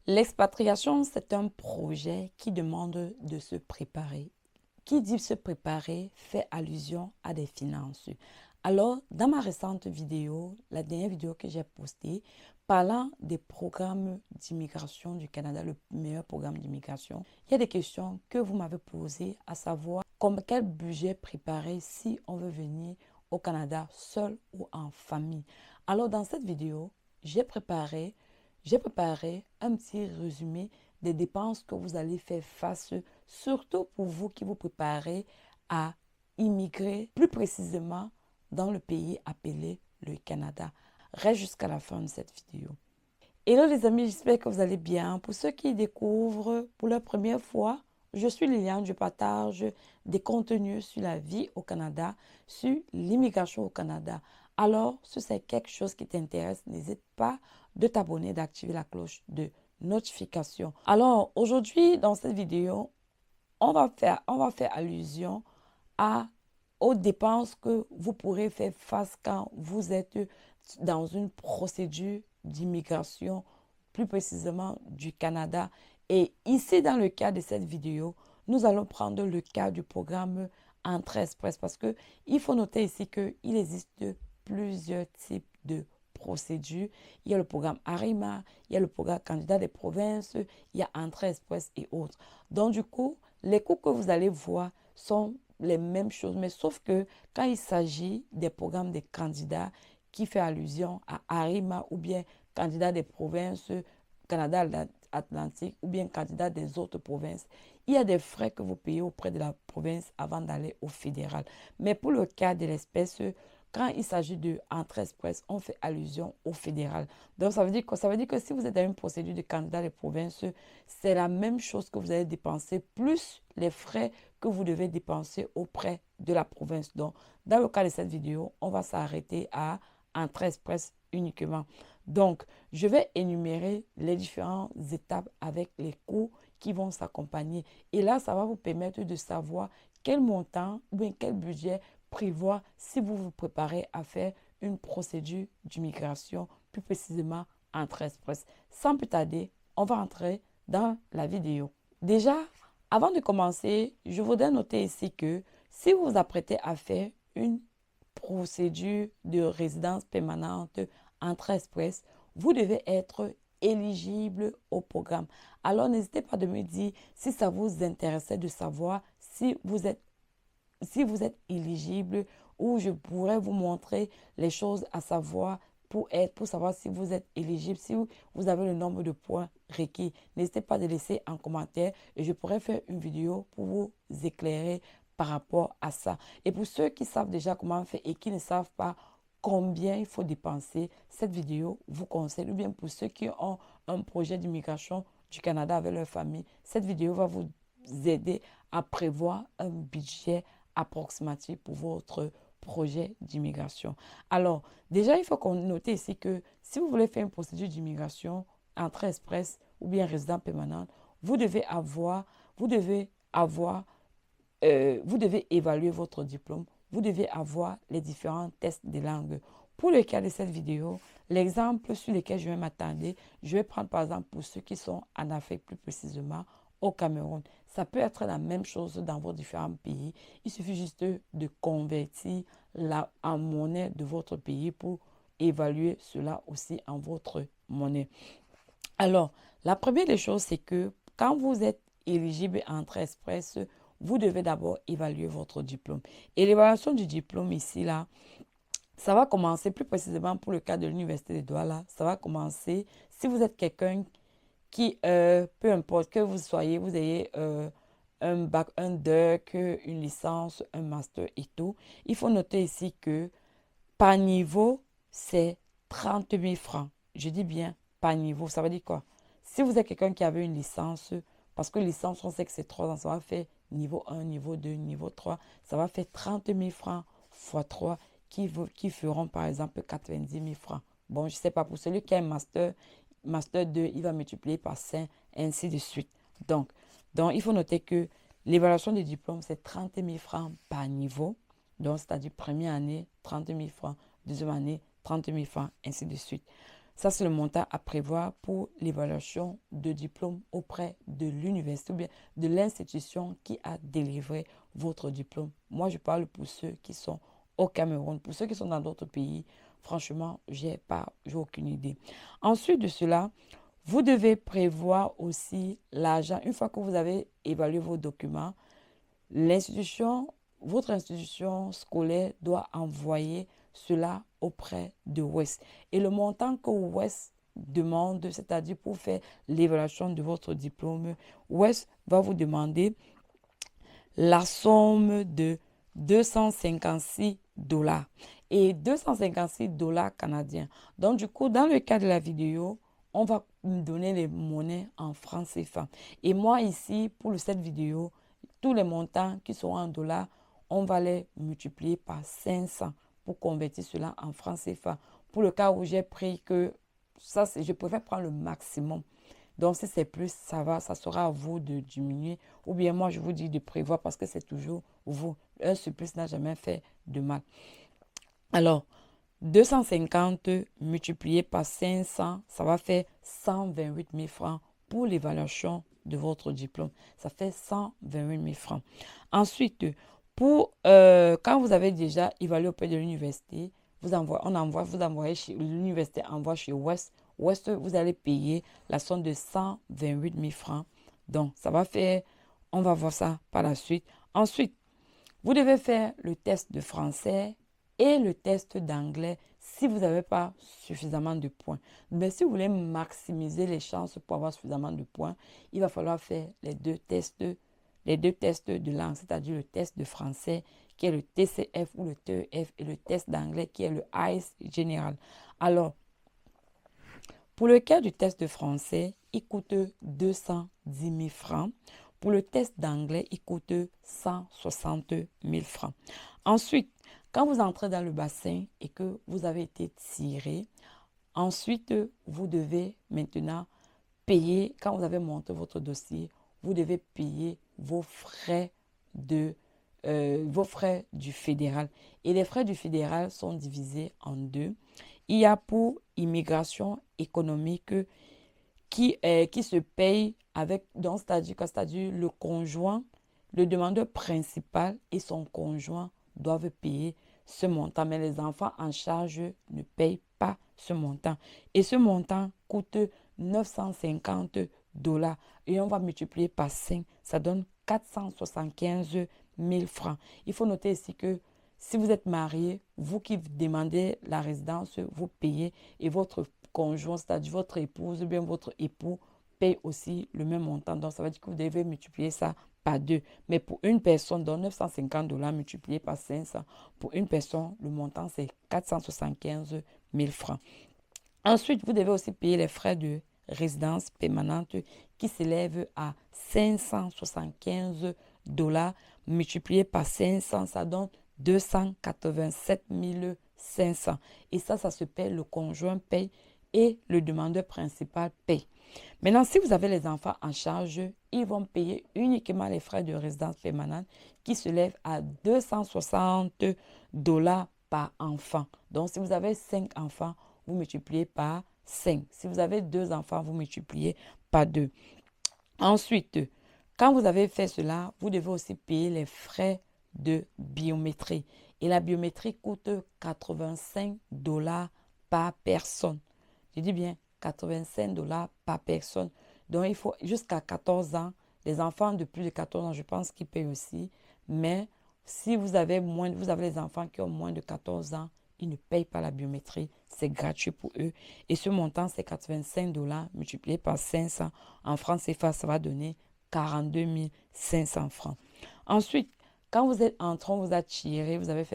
L'expatriation, c'est un projet qui demande de se préparer. Qui dit se préparer fait allusion à des finances. Alors, dans ma récente vidéo, la dernière vidéo que j'ai postée, parlant des programmes d'immigration du Canada, le meilleur programme d'immigration, il y a des questions que vous m'avez posées, à savoir comme quel budget préparer si on veut venir au Canada seul ou en famille. Alors, dans cette vidéo, j'ai préparé j'ai préparé un petit résumé des dépenses que vous allez faire face, surtout pour vous qui vous préparez à immigrer plus précisément dans le pays appelé le Canada. Reste jusqu'à la fin de cette vidéo. Hello les amis, j'espère que vous allez bien. Pour ceux qui découvrent pour la première fois, je suis Liliane, je partage des contenus sur la vie au Canada, sur l'immigration au Canada. Alors, si c'est quelque chose qui t'intéresse, n'hésite pas de t'abonner, d'activer la cloche de notification. Alors, aujourd'hui, dans cette vidéo, on va faire allusion à, aux dépenses que vous pourrez faire face quand vous êtes dans une procédure d'immigration, plus précisément du Canada. Et ici, dans le cas de cette vidéo, nous allons prendre le cas du programme Entrée Express parce qu'il faut noter ici qu'il existe plusieurs types de procédures. Il y a le programme ARIMA, il y a le programme Candidat des provinces, il y a Entrée Express et autres. Donc, du coup, les coûts que vous allez voir sont les mêmes choses, mais sauf que quand il s'agit des programmes des candidats qui fait allusion à ARIMA ou bien candidat des provinces, Canada Atlantique ou bien candidat des autres provinces, il y a des frais que vous payez auprès de la province avant d'aller au fédéral. Mais pour le cas de l'espèce, quand il s'agit de entrée express, on fait allusion au fédéral. Donc, ça veut dire que si vous êtes dans une procédure de candidat des provinces, c'est la même chose que vous allez dépenser, plus les frais que vous devez dépenser auprès de la province. Donc, dans le cas de cette vidéo, on va s'arrêter à entrée express uniquement. Donc, je vais énumérer les différentes étapes avec les coûts qui vont s'accompagner. Et là, ça va vous permettre de savoir quel montant ou bien quel budget prévoir si vous vous préparez à faire une procédure d'immigration, plus précisément entrée express. Sans plus tarder, on va entrer dans la vidéo. Déjà, avant de commencer, je voudrais noter ici que si vous vous apprêtez à faire une procédure de résidence permanente entrée express, vous devez être éligible au programme. Alors, n'hésitez pas de me dire si ça vous intéressait de savoir si vous êtes éligible ou je pourrais vous montrer les choses à savoir pour savoir si vous êtes éligible, si vous avez le nombre de points requis. N'hésitez pas de laisser un commentaire et je pourrais faire une vidéo pour vous éclairer par rapport à ça. Et pour ceux qui savent déjà comment faire et qui ne savent pas combien il faut dépenser, cette vidéo vous conseille, ou bien pour ceux qui ont un projet d'immigration du Canada avec leur famille, cette vidéo va vous aider à prévoir un budget approximatif pour votre projet d'immigration. Alors, déjà, il faut qu'on note ici que si vous voulez faire une procédure d'immigration, entrée express ou bien résident permanent, vous devez avoir, vous devez avoir vous devez évaluer votre diplôme. Vous devez avoir les différents tests de langue. Pour le cas de cette vidéo, l'exemple sur lequel je vais m'attarder, je vais prendre par exemple pour ceux qui sont en Afrique, plus précisément au Cameroun. Ça peut être la même chose dans vos différents pays. Il suffit juste de convertir en monnaie de votre pays pour évaluer cela aussi en votre monnaie. Alors, la première des choses, c'est que quand vous êtes éligible à Entrée Express, vous devez d'abord évaluer votre diplôme. Et l'évaluation du diplôme ici, là, ça va commencer plus précisément pour le cas de l'Université de Douala. Ça va commencer si vous êtes quelqu'un qui, peu importe que vous soyez, vous ayez un bac, un DEC, une licence, un master et tout. Il faut noter ici que par niveau, c'est 30 000 francs. Je dis bien par niveau. Ça veut dire quoi? Si vous êtes quelqu'un qui avait une licence, parce que licence, on sait que c'est 3 ans, ça va faire niveau 1, niveau 2, niveau 3. Ça va faire 30 000 francs fois 3 qui feront par exemple 90 000 francs. Bon, je ne sais pas, pour celui qui a un master 2, il va multiplier par 5, ainsi de suite. Donc, il faut noter que l'évaluation du diplôme, c'est 30 000 francs par niveau. Donc, c'est-à-dire première année, 30 000 francs, deuxième année, 30 000 francs, ainsi de suite. Ça, c'est le montant à prévoir pour l'évaluation de diplôme auprès de l'université ou bien de l'institution qui a délivré votre diplôme. Moi, je parle pour ceux qui sont au Cameroun. Pour ceux qui sont dans d'autres pays, franchement, j'ai aucune idée. Ensuite de cela, vous devez prévoir aussi l'argent. Une fois que vous avez évalué vos documents, votre institution scolaire doit envoyer cela auprès de WES. Et le montant que WES demande, c'est-à-dire pour faire l'évaluation de votre diplôme, WES va vous demander la somme de 256 dollars et 256 dollars canadiens. Donc, du coup, dans le cas de la vidéo, on va me donner les monnaies en francs CFA. Et moi, ici, pour cette vidéo, tous les montants qui sont en dollars, on va les multiplier par 500 pour convertir cela en francs CFA. Pour le cas où j'ai pris que ça, je préfère prendre le maximum. Donc, si c'est plus, ça sera à vous de diminuer. Ou bien moi, je vous dis de prévoir parce que c'est toujours vous. Un surplus n'a jamais fait de mal. Alors, 250 multiplié par 500, ça va faire 128 000 francs pour l'évaluation de votre diplôme. Ça fait 128 000 francs. Ensuite, quand vous avez déjà évalué auprès de l'université, vous envoyez chez l'université, envoie chez West. West, vous allez payer la somme de 128 000 francs. Donc, ça va faire, on va voir ça par la suite. Ensuite, vous devez faire le test de français et le test d'anglais si vous n'avez pas suffisamment de points. Mais si vous voulez maximiser les chances pour avoir suffisamment de points, il va falloir faire les deux tests de langue, c'est-à-dire le test de français qui est le TCF ou le TEF et le test d'anglais qui est le ICE général. Alors, pour le cas du test de français, il coûte 210 000 francs. Pour le test d'anglais, il coûte 160 000 francs. Ensuite, quand vous entrez dans le bassin et que vous avez été tiré, ensuite, vous devez maintenant payer, quand vous avez monté votre dossier, vous devez payer vos frais du fédéral. Et les frais du fédéral sont divisés en deux. Il y a pour immigration économique qui se paye avec, donc c'est-à-dire le conjoint, le demandeur principal et son conjoint doivent payer ce montant, mais les enfants en charge ne payent pas ce montant. Et ce montant coûte 950 dollars et on va multiplier par 5, ça donne 475 000 francs. Il faut noter ici que si vous êtes marié, vous qui demandez la résidence, vous payez et votre conjoint, c'est-à-dire votre épouse ou bien votre époux, paye aussi le même montant. Donc, ça veut dire que vous devez multiplier ça par 2. Mais pour une personne, donc 950 dollars multiplié par 500, pour une personne, le montant, c'est 475 000 francs. Ensuite, vous devez aussi payer les frais de résidence permanente qui s'élèvent à 575 dollars multiplié par 500, ça donne 287 500. Et ça se paye, le conjoint paye et le demandeur principal paye. Maintenant, si vous avez les enfants en charge, ils vont payer uniquement les frais de résidence permanente qui se lèvent à 260 dollars par enfant. Donc, si vous avez 5 enfants, vous multipliez par 5. Si vous avez 2 enfants, vous multipliez par 2. Ensuite, quand vous avez fait cela, vous devez aussi payer les frais de biométrie. Et la biométrie coûte 85 dollars par personne. Je dis bien 85 dollars par personne. Donc, il faut jusqu'à 14 ans. Les enfants de plus de 14 ans, je pense qu'ils payent aussi. Mais si vous avez les enfants qui ont moins de 14 ans, ils ne payent pas la biométrie. C'est gratuit pour eux. Et ce montant, c'est 85 dollars multiplié par 500. En francs CFA, ça va donner 42 500 francs. Ensuite, quand vous êtes entré, on vous a tiré, vous avez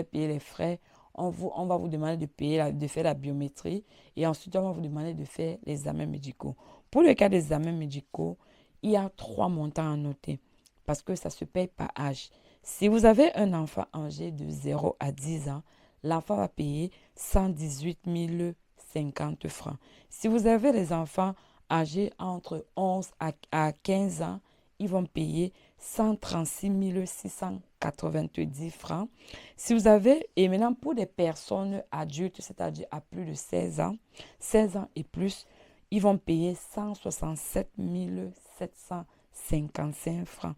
payé les frais, on va vous demander de faire la biométrie et ensuite on va vous demander de faire les examens médicaux. Pour le cas des examens médicaux, il y a 3 montants à noter parce que ça se paye par âge. Si vous avez un enfant âgé de 0 à 10 ans, l'enfant va payer 118 050 francs. Si vous avez les enfants âgés entre 11 à 15 ans, ils vont payer 136 690 francs. Si vous avez, et maintenant pour des personnes adultes, c'est-à-dire à plus de 16 ans et plus, ils vont payer 167 755 francs.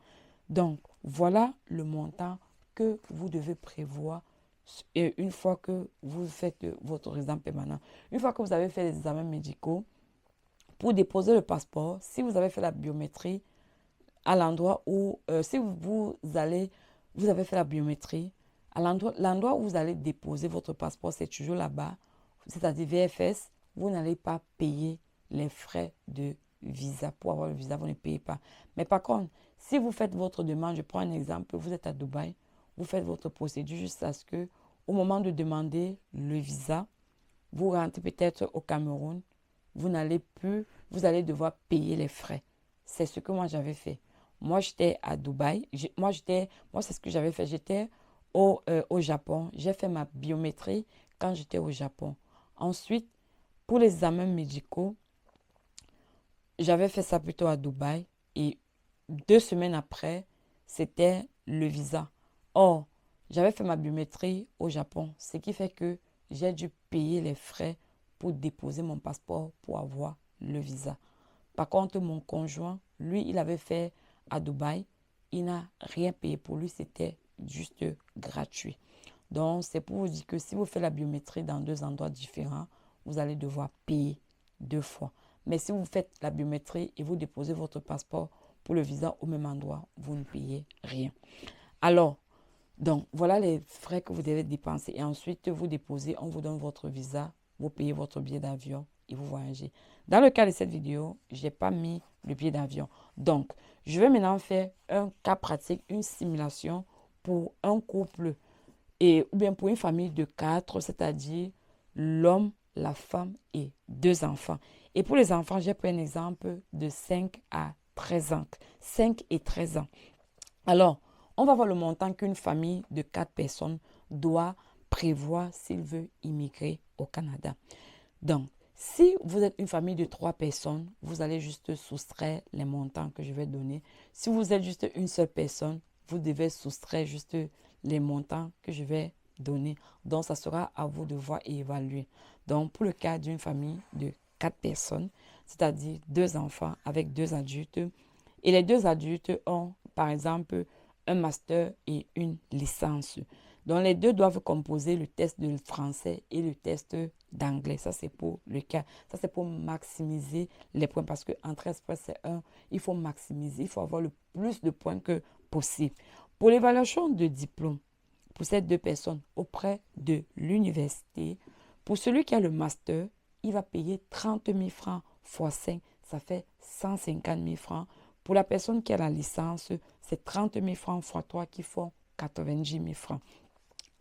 Donc, voilà le montant que vous devez prévoir une fois que vous faites votre résidence permanente. Une fois que vous avez fait les examens médicaux, pour déposer le passeport, si vous avez fait la biométrie à l'endroit où, si vous avez fait la biométrie, à l'endroit où vous allez déposer votre passeport, c'est toujours là-bas, c'est-à-dire VFS, vous n'allez pas payer les frais de visa. Pour avoir le visa, vous ne payez pas. Mais par contre, si vous faites votre demande, je prends un exemple, vous êtes à Dubaï, vous faites votre procédure jusqu'à ce que, au moment de demander le visa, vous rentrez peut-être au Cameroun, vous allez devoir payer les frais. C'est ce que moi j'avais fait. Moi, j'étais à Dubaï. Moi, c'est ce que j'avais fait. J'étais au Japon. J'ai fait ma biométrie quand j'étais au Japon. Ensuite, pour les examens médicaux, j'avais fait ça plutôt à Dubaï. Et 2 semaines après, c'était le visa. Or, j'avais fait ma biométrie au Japon. Ce qui fait que j'ai dû payer les frais pour déposer mon passeport pour avoir le visa. Par contre, mon conjoint, lui, il avait fait à Dubaï. Il n'a rien payé pour lui. C'était juste gratuit. Donc, c'est pour vous dire que si vous faites la biométrie dans 2 endroits différents, vous allez devoir payer 2 fois. Mais si vous faites la biométrie et vous déposez votre passeport pour le visa au même endroit, vous ne payez rien. Alors, donc, voilà les frais que vous devez dépenser. Et ensuite, vous déposez, on vous donne votre visa, vous payez votre billet d'avion et vous voyagez. Dans le cas de cette vidéo, je n'ai pas mis le billet d'avion. Donc, je vais maintenant faire un cas pratique, une simulation pour un couple ou bien pour une famille de 4, c'est-à-dire l'homme, la femme et 2 enfants. Et pour les enfants, j'ai pris un exemple de 5 à 13 ans. 5 et 13 ans. Alors, on va voir le montant qu'une famille de 4 personnes doit prévoir s'il veut immigrer au Canada. Donc, si vous êtes une famille de 3 personnes, vous allez juste soustraire les montants que je vais donner. Si vous êtes juste une seule personne, vous devez soustraire juste les montants que je vais donner. Donc, ça sera à vous de voir et évaluer. Donc, pour le cas d'une famille de 4 personnes, c'est-à-dire 2 enfants avec 2 adultes, et les 2 adultes ont, par exemple, un master et une licence. Donc, les 2 doivent composer le test de français et le test d'anglais. Ça, c'est pour le cas. Ça, c'est pour maximiser les points parce qu'entrée express, c'est il faut maximiser. Il faut avoir le plus de points que possible. Pour l'évaluation de diplôme, pour ces 2 personnes auprès de l'université, pour celui qui a le master, il va payer 30 000 francs x 5. Ça fait 150 000 francs. Pour la personne qui a la licence, c'est 30 000 francs x 3 qui font 90 000 francs.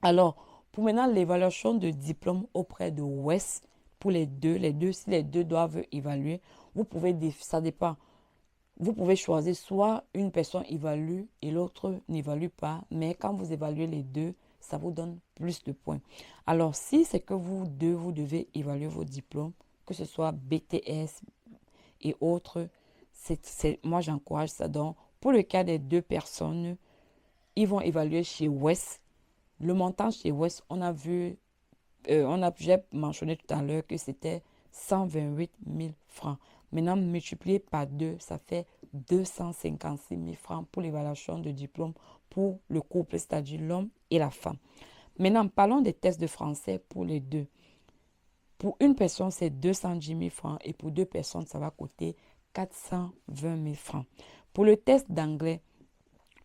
Alors, pour maintenant l'évaluation de diplôme auprès de West, pour les deux, si les deux doivent évaluer, vous pouvez, ça dépend. Vous pouvez choisir soit une personne évalue et l'autre n'évalue pas, mais quand vous évaluez les 2, ça vous donne plus de points. Alors, si c'est que vous devez évaluer vos diplômes, que ce soit BTS et autres, moi j'encourage ça. Donc, pour le cas des 2 personnes, ils vont évaluer chez West. Le montant chez West, j'ai mentionné tout à l'heure que c'était 128 000 francs. Maintenant, multiplié par 2, ça fait 256 000 francs pour l'évaluation de diplôme pour le couple, c'est-à-dire l'homme et la femme. Maintenant, parlons des tests de français pour les 2. Pour une personne, c'est 210 000 francs et pour 2 personnes, ça va coûter 420 000 francs. Pour le test d'anglais,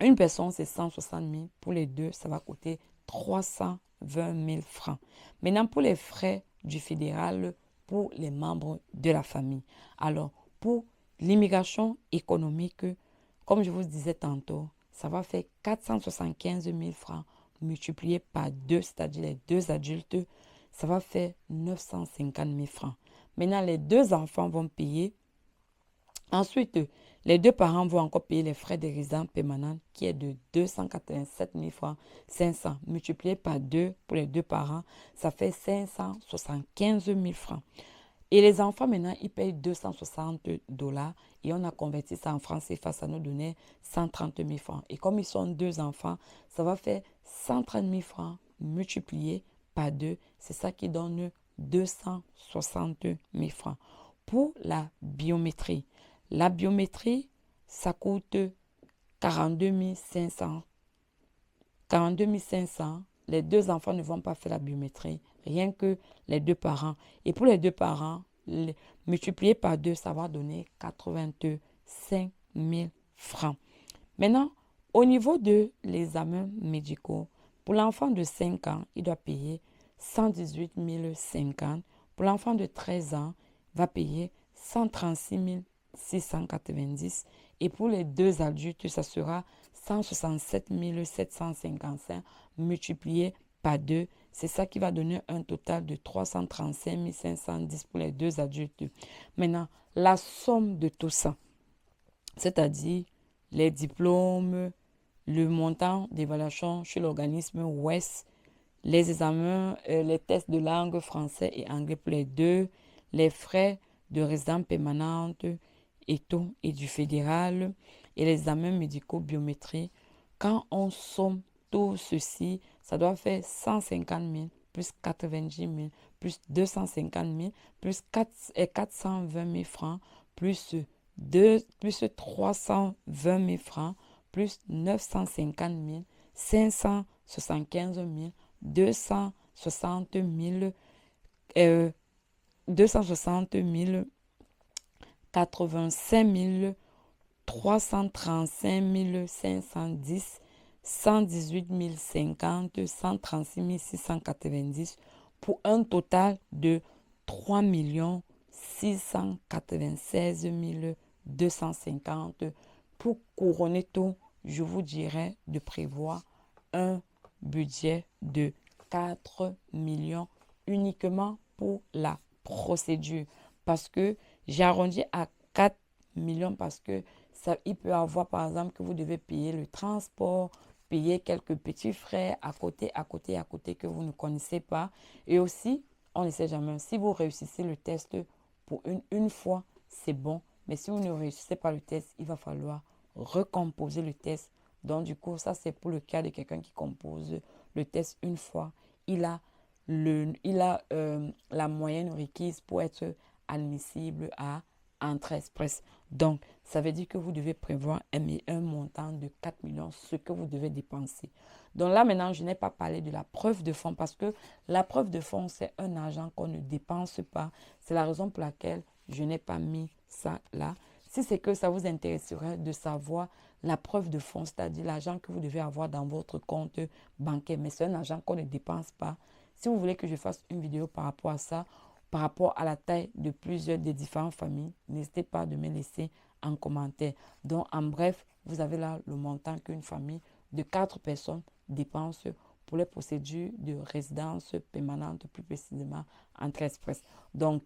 une personne, c'est 160 000. Pour les 2, ça va coûter 320 000 francs. Maintenant, pour les frais du fédéral, pour les membres de la famille. Alors, pour l'immigration économique, comme je vous disais tantôt, ça va faire 475 000 francs multiplié par 2, c'est-à-dire les 2 adultes, ça va faire 950 000 francs. Maintenant, les 2 enfants vont payer. Ensuite, les 2 parents vont encore payer les frais de résidence permanente qui est de 287 000 francs 500 multiplié par 2 pour les 2 parents, ça fait 575 000 francs. Et les enfants, maintenant, ils payent 260 $ et on a converti ça en francs CFA, ça nous donnait 130 000 francs. Et comme ils sont 2 enfants, ça va faire 130 000 francs multiplié par 2. C'est ça qui donne 260 000 francs. Pour la biométrie, ça coûte 42 500. 42 500. Les 2 enfants ne vont pas faire la biométrie, rien que les 2 parents. Et pour les 2 parents, multiplié par 2, ça va donner 85 000 francs. Maintenant, au niveau de l'examen médicaux, pour l'enfant de 5 ans, il doit payer 118 050. Pour l'enfant de 13 ans, il va payer 136 690. Et pour les 2 adultes, ça sera 167 755 multiplié par 2. C'est ça qui va donner un total de 335 510 pour les 2 adultes. Maintenant, la somme de tout ça, c'est-à-dire les diplômes, le montant d'évaluation chez l'organisme WES, les examens, les tests de langue français et anglais pour les 2, les frais de résidence permanente et tout, et du fédéral, et les examens médicaux biométriques. Quand on somme tout ceci, ça doit faire 150 000 plus 90 000 plus 250 000 plus 420 000 francs plus 320 000 francs plus 950 000, 575 000, 260 000, 260 000, 85 000, 335 510, 118 050, 136 690 pour un total de 3 696 250. Pour couronner tout, je vous dirais de prévoir un budget de 4 millions uniquement pour la procédure. Parce que j'ai arrondi à 4 millions parce que ça, il peut avoir par exemple que vous devez payer le transport, payer quelques petits frais à côté que vous ne connaissez pas. Et aussi, on ne sait jamais, si vous réussissez le test pour une fois, c'est bon. Mais si vous ne réussissez pas le test, il va falloir recomposer le test. Donc, du coup, ça, c'est pour le cas de quelqu'un qui compose le test une fois. Il a la moyenne requise pour être admissible à Entrée Express. Donc, ça veut dire que vous devez prévoir un montant de 4 millions, ce que vous devez dépenser. Donc là, maintenant, je n'ai pas parlé de la preuve de fonds parce que la preuve de fonds, c'est un argent qu'on ne dépense pas. C'est la raison pour laquelle je n'ai pas mis ça là. Si c'est que ça vous intéresserait de savoir la preuve de fonds, c'est-à-dire l'argent que vous devez avoir dans votre compte bancaire, mais c'est un argent qu'on ne dépense pas. Si vous voulez que je fasse une vidéo par rapport à ça, par rapport à la taille de plusieurs des différentes familles, n'hésitez pas de me laisser en commentaire. Donc, en bref, vous avez là le montant qu'une famille de 4 personnes dépense pour les procédures de résidence permanente, plus précisément Entrée Express. Donc,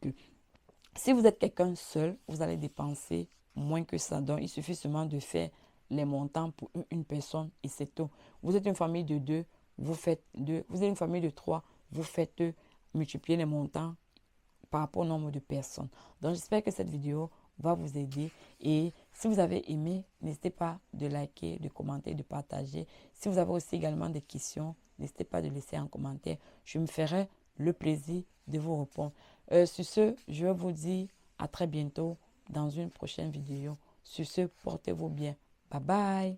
si vous êtes quelqu'un seul, vous allez dépenser moins que ça. Donc, il suffit seulement de faire les montants pour une personne et c'est tout. Vous êtes une famille de 2, vous faites 2. Vous êtes une famille de 3, vous faites multiplier les montants par rapport au nombre de personnes. Donc, j'espère que cette vidéo va vous aider. Et si vous avez aimé, n'hésitez pas de liker, de commenter, de partager. Si vous avez aussi également des questions, n'hésitez pas de laisser un commentaire. Je me ferai le plaisir de vous répondre. Sur ce, je vous dis à très bientôt dans une prochaine vidéo. Sur ce, portez-vous bien. Bye bye.